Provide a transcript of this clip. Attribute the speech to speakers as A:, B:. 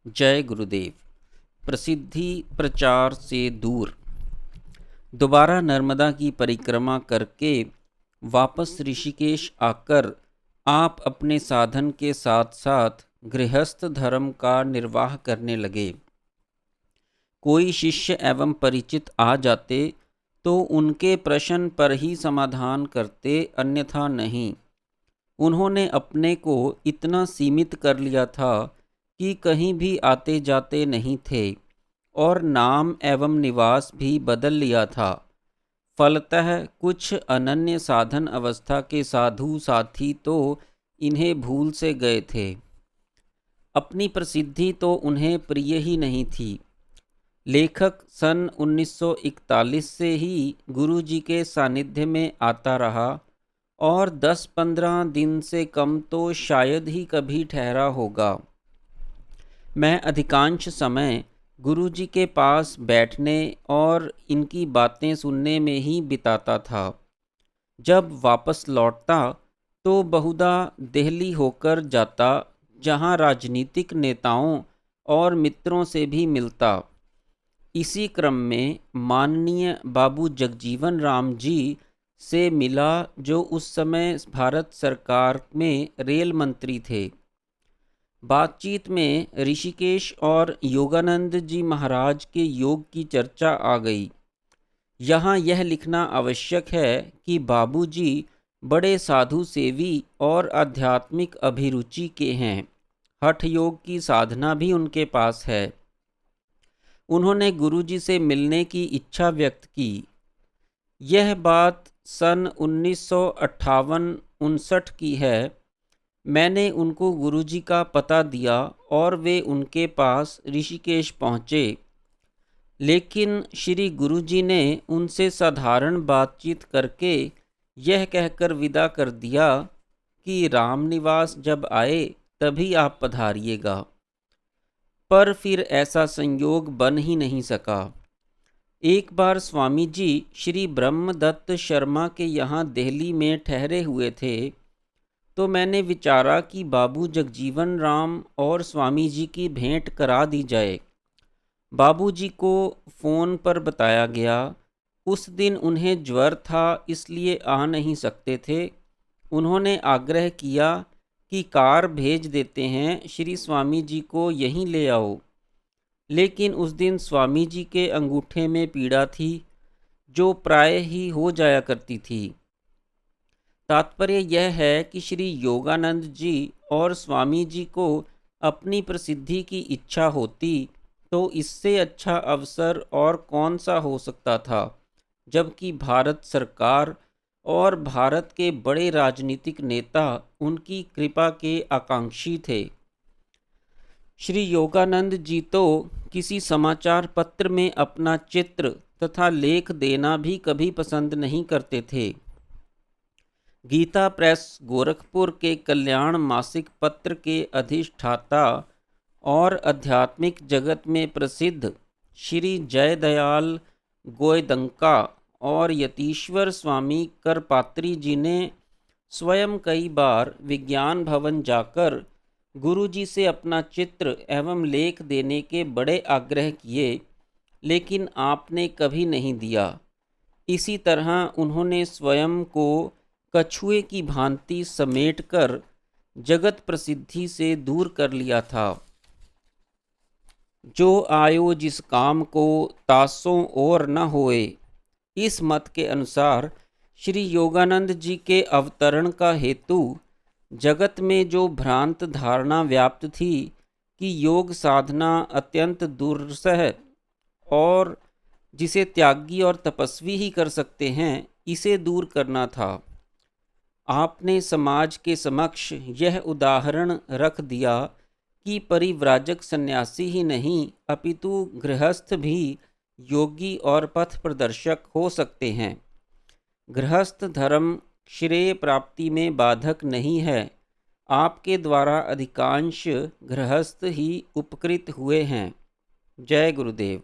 A: जय गुरुदेव। प्रसिद्धि प्रचार से दूर। दोबारा नर्मदा की परिक्रमा करके वापस ऋषिकेश आकर आप अपने साधन के साथ साथ गृहस्थ धर्म का निर्वाह करने लगे। कोई शिष्य एवं परिचित आ जाते तो उनके प्रश्न पर ही समाधान करते, अन्यथा नहीं। उन्होंने अपने को इतना सीमित कर लिया था कि कहीं भी आते जाते नहीं थे और नाम एवं निवास भी बदल लिया था। फलतः कुछ अनन्य साधन अवस्था के साधु साथी तो इन्हें भूल से गए थे। अपनी प्रसिद्धि तो उन्हें प्रिय ही नहीं थी। लेखक सन 1941 से ही गुरुजी के सानिध्य में आता रहा और 10-15 दिन से कम तो शायद ही कभी ठहरा होगा। मैं अधिकांश समय गुरुजी के पास बैठने और इनकी बातें सुनने में ही बिताता था। जब वापस लौटता तो बहुधा दिल्ली होकर जाता, जहां राजनीतिक नेताओं और मित्रों से भी मिलता। इसी क्रम में माननीय बाबू जगजीवन राम जी से मिला, जो उस समय भारत सरकार में रेल मंत्री थे। बातचीत में ऋषिकेश और योगानंद जी महाराज के योग की चर्चा आ गई। यहाँ यह लिखना आवश्यक है कि बाबूजी बड़े साधु सेवी और आध्यात्मिक अभिरुचि के हैं। हठ योग की साधना भी उनके पास है। उन्होंने गुरुजी से मिलने की इच्छा व्यक्त की। यह बात सन 1958-59 की है। मैंने उनको गुरुजी का पता दिया और वे उनके पास ऋषिकेश पहुँचे। लेकिन श्री गुरुजी ने उनसे साधारण बातचीत करके यह कहकर विदा कर दिया कि रामनिवास जब आए तभी आप पधारिएगा। पर फिर ऐसा संयोग बन ही नहीं सका। एक बार स्वामी जी श्री ब्रह्मदत्त शर्मा के यहाँ दिल्ली में ठहरे हुए थे, तो मैंने विचारा कि बाबू जगजीवन राम और स्वामी जी की भेंट करा दी जाए। बाबूजी को फ़ोन पर बताया गया। उस दिन उन्हें ज्वर था, इसलिए आ नहीं सकते थे। उन्होंने आग्रह किया कि कार भेज देते हैं, श्री स्वामी जी को यहीं ले आओ। लेकिन उस दिन स्वामी जी के अंगूठे में पीड़ा थी, जो प्राय ही हो जाया करती थी। तात्पर्य यह है कि श्री योगानंद जी और स्वामी जी को अपनी प्रसिद्धि की इच्छा होती तो इससे अच्छा अवसर और कौन सा हो सकता था, जबकि भारत सरकार और भारत के बड़े राजनीतिक नेता उनकी कृपा के आकांक्षी थे। श्री योगानंद जी तो किसी समाचार पत्र में अपना चित्र तथा लेख देना भी कभी पसंद नहीं करते थे। गीता प्रेस गोरखपुर के कल्याण मासिक पत्र के अधिष्ठाता और आध्यात्मिक जगत में प्रसिद्ध श्री जयदयाल गोयदंका और यतीश्वर स्वामी करपात्री जी ने स्वयं कई बार विज्ञान भवन जाकर गुरुजी से अपना चित्र एवं लेख देने के बड़े आग्रह किए, लेकिन आपने कभी नहीं दिया। इसी तरह उन्होंने स्वयं को कछुए की भांति समेटकर जगत प्रसिद्धि से दूर कर लिया था। जो आयो जिस काम को तासों और न होए, इस मत के अनुसार श्री योगानंद जी के अवतरण का हेतु जगत में जो भ्रांत धारणा व्याप्त थी कि योग साधना अत्यंत दुर्सह और जिसे त्यागी और तपस्वी ही कर सकते हैं, इसे दूर करना था। आपने समाज के समक्ष यह उदाहरण रख दिया कि परिव्राजक सन्यासी ही नहीं अपितु गृहस्थ भी योगी और पथ प्रदर्शक हो सकते हैं। गृहस्थ धर्म श्रेय प्राप्ति में बाधक नहीं है। आपके द्वारा अधिकांश गृहस्थ ही उपकृत हुए हैं। जय गुरुदेव।